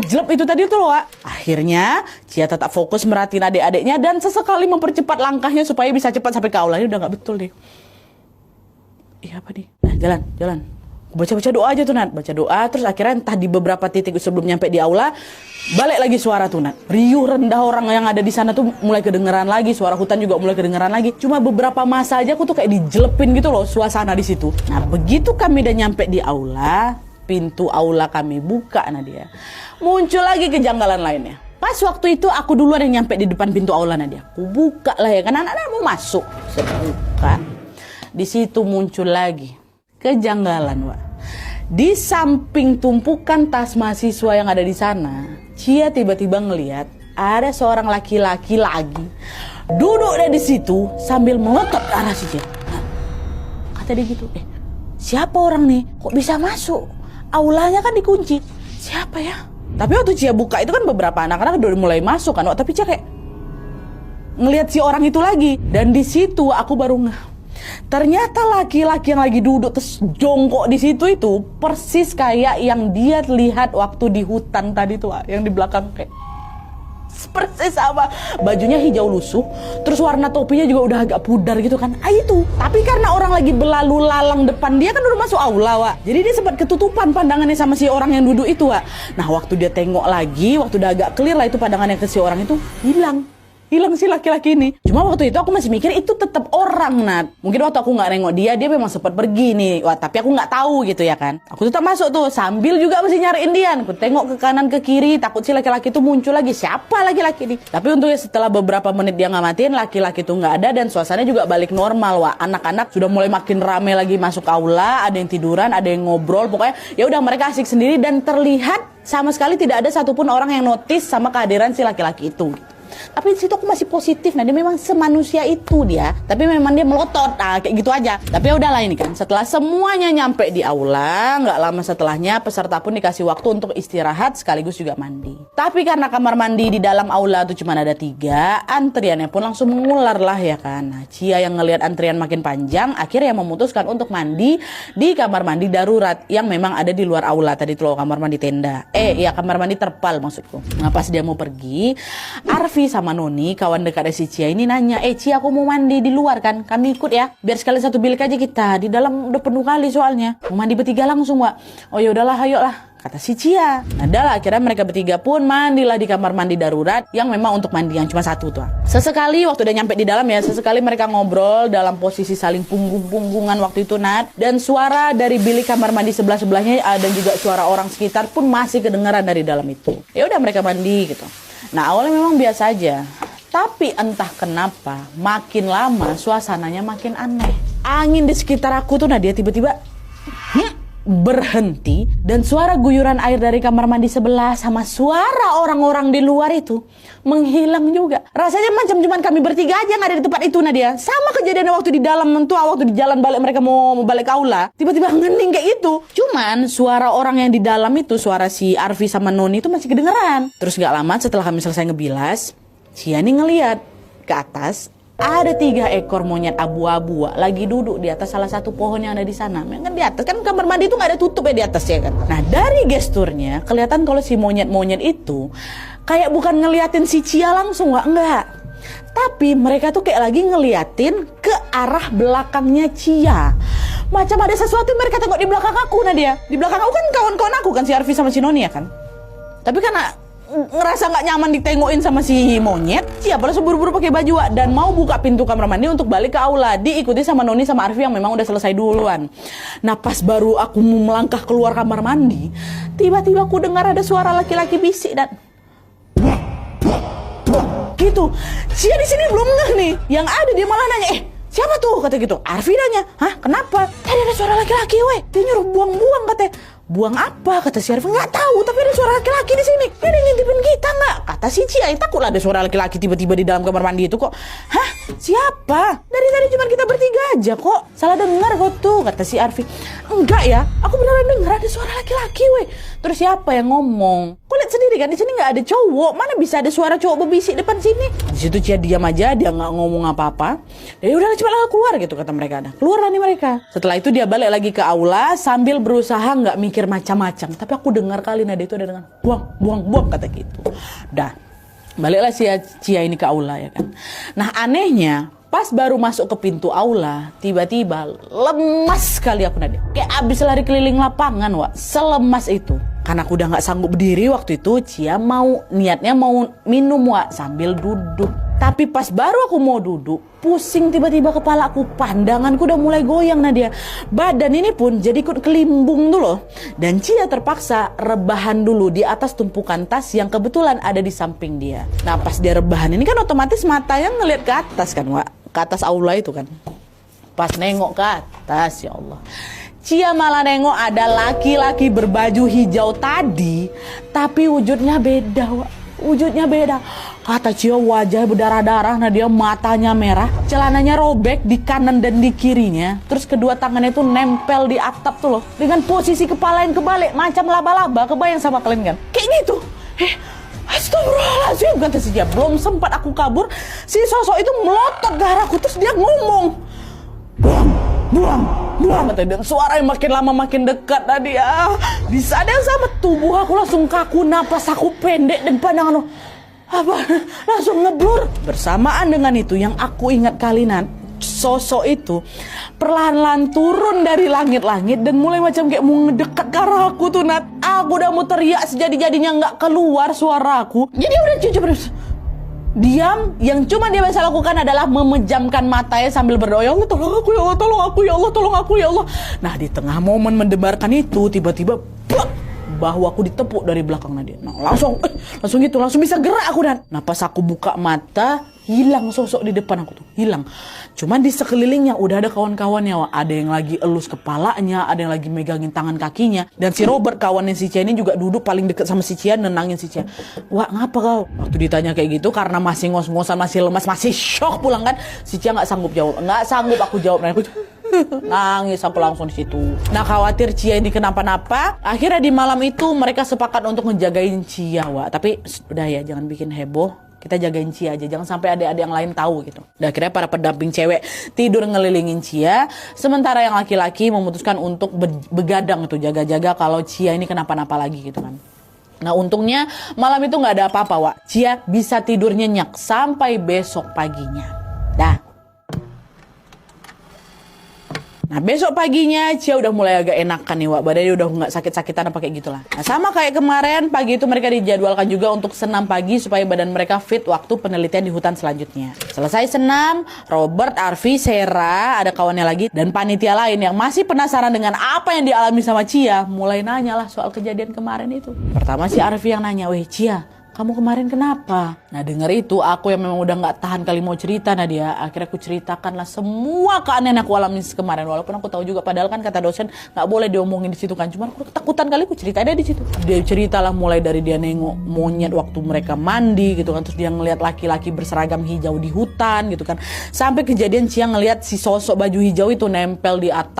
jelek itu tadi tuh loh, Wak. Akhirnya Cia tetap fokus merhatiin adik-adiknya dan sesekali mempercepat langkahnya supaya bisa cepat sampai ke aula. Ini udah nggak betul deh. Iya apa nih? Nah, jalan. Baca-baca doa aja tuh, Nat. Baca doa, terus akhirnya entah di beberapa titik sebelum nyampe di aula, balik lagi suara tuh, Nat. Riuh rendah orang yang ada di sana tuh mulai kedengeran lagi, suara hutan juga mulai kedengeran lagi. Cuma beberapa masa aja aku tuh kayak dijelepin gitu loh suasana di situ. Nah, begitu kami udah nyampe di aula, pintu aula kami buka, Nadia. Muncul lagi kejanggalan lainnya. Pas waktu itu aku duluan yang nyampe di depan pintu aula, Nadia. Aku buka lah ya, kan anak-anak mau masuk. Saya buka. Di situ muncul lagi kejanggalan, Wak. Di samping tumpukan tas mahasiswa yang ada di sana, Cia tiba-tiba ngelihat ada seorang laki-laki lagi duduk di situ sambil melotot ke arah si Cia. Kata dia gitu, siapa orang nih? Kok bisa masuk? Aulanya kan dikunci. Siapa ya? Tapi waktu Cia buka itu kan beberapa anak-anak udah mulai masuk kan, Wak. Tapi Cia kayak ngelihat si orang itu lagi. Dan di situ aku baru ternyata laki-laki yang lagi duduk terus jongkok di situ itu persis kayak yang dia lihat waktu di hutan tadi tuh, yang di belakang kayak persis sama. Bajunya hijau lusuh, terus warna topinya juga udah agak pudar gitu kan. Itu. Tapi karena orang lagi berlalu lalang depan dia kan udah masuk aula, Wak. Jadi dia sempat ketutupan pandangannya sama si orang yang duduk itu, Wak. Nah, waktu dia tengok lagi, waktu udah agak clear lah itu pandangannya ke si orang itu, hilang si laki-laki ini. Cuma waktu itu aku masih mikir itu tetap orang, Nat. Mungkin waktu aku nggak nengok dia memang sempat pergi nih. Wah, tapi aku nggak tahu gitu ya kan. Aku tetap masuk tuh sambil juga masih nyariin dia. Aku tengok ke kanan ke kiri, takut si laki-laki itu muncul lagi. Siapa laki-laki ini? Tapi untungnya setelah beberapa menit dia ngamatin, laki-laki itu nggak ada dan suasananya juga balik normal, Wah. Anak-anak sudah mulai makin rame lagi masuk aula, ada yang tiduran, ada yang ngobrol. Pokoknya ya udah mereka asik sendiri dan terlihat sama sekali tidak ada satupun orang yang notice sama kehadiran si laki-laki itu. Tapi di situ aku masih positif. Nah, dia memang semanusia itu dia. Tapi memang dia melotot. Nah, kayak gitu aja. Tapi ya udahlah ini kan. Setelah semuanya nyampe di aula, nggak lama setelahnya peserta pun dikasih waktu untuk istirahat sekaligus juga mandi. Tapi karena kamar mandi di dalam aula itu cuma ada 3, antriannya pun langsung mengular lah ya kan. Nah, Cia yang ngelihat antrian makin panjang, akhirnya memutuskan untuk mandi di kamar mandi darurat yang memang ada di luar aula tadi tuh, kamar mandi tenda. Ya kamar mandi terpal maksudku. Nah, pas dia mau pergi, Arfi sama Noni, kawan dekat si Cia ini nanya, Cia aku mau mandi di luar kan, kami ikut ya, biar sekali satu bilik aja kita, di dalam udah penuh kali soalnya, mau mandi bertiga langsung, Wak. Oh ya udahlah, ayolah, kata si Cia. Nah dah akhirnya mereka bertiga pun mandilah di kamar mandi darurat yang memang untuk mandi yang cuma satu tuh. Sesekali waktu udah nyampe di dalam ya, sesekali mereka ngobrol dalam posisi saling punggung-punggungan waktu itu, Nat. Dan suara dari bilik kamar mandi sebelah-sebelahnya dan juga suara orang sekitar pun masih kedengaran dari dalam itu. Ya udah mereka mandi gitu. Nah awalnya memang biasa aja, tapi entah kenapa makin lama suasananya makin aneh. Angin di sekitar aku tuh, nah dia tiba-tiba berhenti dan suara guyuran air dari kamar mandi sebelah sama suara orang-orang di luar itu menghilang juga. Rasanya macam cuman kami bertiga aja yang ada di tempat itu, Nadia. Sama kejadian waktu di dalam tuh, waktu di jalan balik mereka mau balik ke aula, tiba-tiba ngening kayak itu. Cuman suara orang yang di dalam itu, suara si Arfi sama Noni itu masih kedengeran. Terus gak lama setelah kami selesai ngebilas, Cia nih ngeliat ke atas ada 3 ekor monyet abu-abu lagi duduk di atas salah satu pohon yang ada di sana. Kan di atas kan kamar mandi itu nggak ada tutup ya di atas ya kan. Nah dari gesturnya kelihatan kalau si monyet-monyet itu kayak bukan ngeliatin si Cia langsung, enggak. Tapi mereka tuh kayak lagi ngeliatin ke arah belakangnya Cia. Macam ada sesuatu yang mereka tengok di belakang aku, Nadia. Di belakang aku kan kawan-kawan aku kan, si Arfi sama si Noni ya kan. Tapi karena ngerasa nggak nyaman ditengokin sama si monyet, Cia langsung buru-buru pakai baju dan mau buka pintu kamar mandi untuk balik ke aula, diikuti sama Noni sama Arfi yang memang udah selesai duluan. Nah pas baru aku mau melangkah keluar kamar mandi, tiba-tiba aku dengar ada suara laki-laki bisik dan gitu. Cia di sini belum ngeh nih, yang ada dia malah nanya, siapa tuh? Kata gitu. Arfi nanya, hah kenapa? Tadi ada suara laki-laki, dia nyuruh buang-buang katanya. Buang apa? Kata si Arfi, nggak tahu, tapi ada suara laki-laki di sini. Dia ngintipin kita nggak? Kata si Cia, takutlah ada suara laki-laki tiba-tiba di dalam kamar mandi itu kok. Hah? Siapa? Dari tadi cuma kita bertiga aja kok. Salah dengar kok tuh, kata si Arfi. Enggak ya, aku beneran dengar ada suara laki-laki, Terus siapa yang ngomong? Kok lihat sendiri sendiri kan, di sini nggak ada cowok, mana bisa ada suara cowok berbisik depan sini. Di situ Cia diam aja, dia nggak ngomong apa-apa. Ya udah cepatlah keluar gitu kata mereka. Nah, keluarlah nih mereka. Setelah itu dia balik lagi ke aula sambil berusaha nggak mikir macam-macam. Tapi aku dengar kali Nadia itu ada dengan buang kata gitu. Dah, baliklah si Cia ini ke aula ya kan. Nah anehnya, pas baru masuk ke pintu aula, tiba-tiba lemas sekali aku Nadia. Kayak abis lari keliling lapangan, Wak. Selemas itu. Karena aku udah gak sanggup berdiri waktu itu, Cia niatnya mau minum, Wak, sambil duduk. Tapi pas baru aku mau duduk, pusing tiba-tiba kepalaku, pandanganku udah mulai goyang Nadia. Badan ini pun jadi ikut kelimbung tuh loh. Dan Cia terpaksa rebahan dulu di atas tumpukan tas yang kebetulan ada di samping dia. Nah pas dia rebahan ini kan otomatis matanya ngeliat ke atas kan, Wak. Ke atas aula itu kan. Pas nengok ke atas, ya Allah, Cia malah nengok ada laki-laki berbaju hijau tadi, tapi wujudnya beda, Wak. Wujudnya beda. Kata Cia wajah berdarah-darah, nah dia matanya merah, celananya robek di kanan dan di kirinya, terus kedua tangannya tuh nempel di atap tuh loh, dengan posisi kepala yang kebalik macam laba-laba. Kebayang sama kalian kan? Kayak gitu. Astagfirullahaladzim kata si Cia. Belum sempat aku kabur, si sosok itu melotot ke arahku, terus dia ngomong, buang. Dan suara yang makin lama makin dekat tadi ya. Di saat yang sama tubuh aku langsung kaku, napas aku pendek dan pandangan langsung ngeblur. Bersamaan dengan itu yang aku ingat kali sosok itu perlahan-lahan turun dari langit-langit dan mulai macam kayak mau ngedekat ke arah aku tuh Nat. Aku udah mau teriak sejadi-jadinya nggak keluar suara aku. Jadi udah cukup diam. Yang cuma dia bisa lakukan adalah memejamkan matanya sambil berdoa, ya Allah tolong aku, ya Allah tolong aku, ya Allah tolong aku, ya Allah. Nah di tengah momen mendebarkan itu tiba-tiba bahu aku ditepuk dari belakang Nadia. Nah langsung bisa gerak aku dan. Nah pas aku buka mata, hilang sosok di depan aku tuh, hilang. Cuman di sekelilingnya udah ada kawan-kawannya, Wak. Ada yang lagi elus kepalanya, ada yang lagi megangin tangan kakinya. Dan si Robert kawannya si Cia ini juga duduk paling deket sama si Cia, nenangin si Cia. Wak ngapa kau? Waktu ditanya kayak gitu karena masih ngos-ngosan, masih lemas, masih shock pulang kan, si Cia nggak sanggup jawab. Nggak sanggup aku jawab. Nah aku nangis aku langsung di situ. Nah khawatir Cia ini kenapa-napa, akhirnya di malam itu mereka sepakat untuk ngejagain Cia, Wak. Tapi udah ya, jangan bikin heboh, kita jagain Cia aja, jangan sampai adik-adik yang lain tahu gitu. Dan akhirnya para pendamping cewek tidur ngelilingin Cia, sementara yang laki-laki memutuskan untuk begadang tuh, jaga-jaga kalau Cia ini kenapa-napa lagi gitu kan. Nah untungnya malam itu nggak ada apa-apa, Wak. Cia bisa tidur nyenyak sampai besok paginya. Dah. Nah besok paginya Cia udah mulai agak enakan nih, Wak. Badannya udah nggak sakit-sakitan apa kayak gitulah. Nah sama kayak kemarin, pagi itu mereka dijadwalkan juga untuk senam pagi supaya badan mereka fit waktu penelitian di hutan selanjutnya. Selesai senam, Robert, Arfi, Sarah, ada kawannya lagi, dan panitia lain yang masih penasaran dengan apa yang dialami sama Cia, mulai nanya lah soal kejadian kemarin itu. Pertama si Arfi yang nanya, "Weh Cia, kamu kemarin kenapa?" Nah denger itu aku yang memang udah gak tahan kali mau cerita Nadia. Akhirnya aku ceritakan lah semua keanehan aku alami kemarin. Walaupun aku tahu juga, padahal kan kata dosen gak boleh diomongin di situ kan. Cuman aku ketakutan kali aku ceritain aja di situ. Dia ceritalah mulai dari dia nengok monyet waktu mereka mandi gitu kan. Terus dia ngeliat laki-laki berseragam hijau di hutan gitu kan. Sampai kejadian Cia ngeliat si sosok baju hijau itu nempel di atas